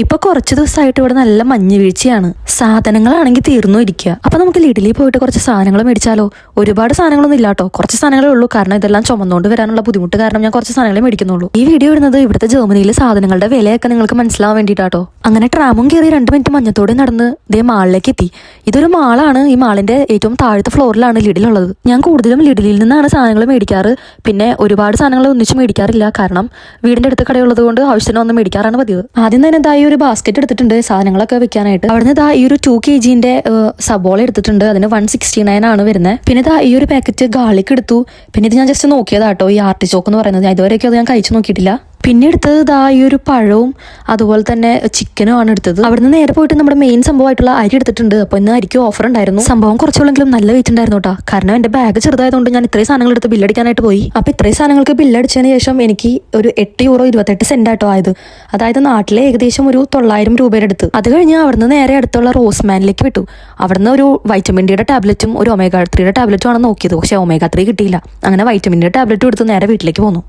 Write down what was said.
ഇപ്പൊ കുറച്ച് ദിവസമായിട്ട് ഇവിടെ നല്ല മഞ്ഞ് വീഴ്ചയാണ്. സാധനങ്ങളാണെങ്കിൽ തീർന്നു ഇരിക്കുക. അപ്പൊ നമുക്ക് ലിഡിലിൽ പോയിട്ട് കുറച്ച് സാധനങ്ങൾ മേടിച്ചാലോ? ഒരുപാട് സാധനങ്ങളൊന്നും ഇല്ലാട്ടോ, കുറച്ച് സാധനങ്ങളേ ഉള്ളൂ. കാരണം ഇതെല്ലാം ചുമന്നുകൊണ്ട് വരാനുള്ള ബുദ്ധിമുട്ട് കാരണം ഞാൻ കുറച്ച് സാധനങ്ങളെ മേടിക്കുന്നുള്ളൂ. ഈ വീഡിയോ ഇടുന്നത് ഇവിടുത്തെ ജർമ്മനിയിലെ സാധനങ്ങളുടെ വിലയൊക്കെ നിങ്ങൾക്ക് മനസ്സിലാവാൻ വേണ്ടിയിട്ടാട്ടോ. അങ്ങനെ ട്രാമും കയറി 2 മിനിറ്റ് മഞ്ഞത്തോടെ നടന്ന് ദേ മാളിലേക്ക് എത്തി. ഇതൊരു മാളാണ്. ഈ മാളിന്റെ ഏറ്റവും താഴത്തെ ഫ്ലോറിലാണ് ലിഡിലുള്ളത്. ഞാൻ കൂടുതലും ലിഡിലിൽ നിന്നാണ് സാധനങ്ങൾ മേടിക്കാറ്. പിന്നെ ഒരുപാട് സാധനങ്ങൾ ഒന്നിച്ച് മേടിക്കാറില്ല, കാരണം വീടിന്റെ അടുത്ത് കടയുള്ളത് കൊണ്ട് ആവശ്യത്തിന് വന്ന് മേടിക്കാറാണ് പതിവ്. ആദ്യം തന്നെ ഈ ഒരു ബാസ്ക്കറ്റ് എടുത്തിട്ടുണ്ട് സാധനങ്ങളൊക്കെ വെക്കാനായിട്ട്. അവിടുന്ന് ഈ ഒരു 2 kg സബോള എടുത്തിട്ടുണ്ട്. അതിന് 169 ആണ് വരുന്നത്. പിന്നെ ഈ ഒരു പാക്കറ്റ് ഗാർലിക് എടുത്തു. പിന്നെ ഇത് ഞാൻ ജസ്റ്റ് നോക്കിയതാട്ടോ, ഈ ആർട്ടിച്ചോക്ക് എന്ന് പറയുന്നത്. ഇതുവരെയൊക്കെ അത് ഞാൻ കഴിച്ചു നോക്കിയിട്ടില്ല. പിന്നെ എടുത്തത് ഈ ഒരു പഴവും അതുപോലെ തന്നെ ചിക്കനും ആണ് എടുത്തത്. അവിടുന്ന് നേരെ പോയിട്ട് നമ്മുടെ മെയിൻ സംഭവമായിട്ടുള്ള അരി എടുത്തിട്ടുണ്ട്. അപ്പോൾ ഇന്ന് അരിക്ക് ഓഫർ ഉണ്ടായിരുന്നു. സംഭവം കുറച്ചുള്ളെങ്കിലും നല്ല വെയിറ്റ് ഉണ്ടായിരുന്നു കേട്ടോ, കാരണം എന്റെ ബാഗ് ചെറുതായതുകൊണ്ട് ഞാൻ ഇത്രയും സാധനങ്ങൾ എടുത്ത് ബില്ലടിക്കാനായിട്ട് പോയി. അപ്പോൾ ഇത്രയും സാധനങ്ങൾക്ക് ബില്ലടിച്ചതിന് ശേഷം എനിക്ക് ഒരു €8.28 ആട്ടോ ആയത്. അതായത് നാട്ടിലെ ഏകദേശം ഒരു 900 രൂപയുടെ അടുത്ത്. അത് കഴിഞ്ഞ് അവിടുന്ന് നേരെ അടുത്തുള്ള റോസ്മാനിലേക്ക് വിട്ടു. അവിടുന്ന് ഒരു വൈറ്റമിൻ ഡിയുടെ ടാബ്ലറ്റും ഒരു ഒമേഗ 3യുടെ ടാബ്ലറ്റും ആണ് നോക്കിയത്. പക്ഷേ ഒമേഗ 3 കിട്ടിയില്ല. അങ്ങനെ വൈറ്റമിൻ ഡിയുടെ ടാബ്ലറ്റും എടുത്ത് നേരെ വീട്ടിലേക്ക് പോന്നു.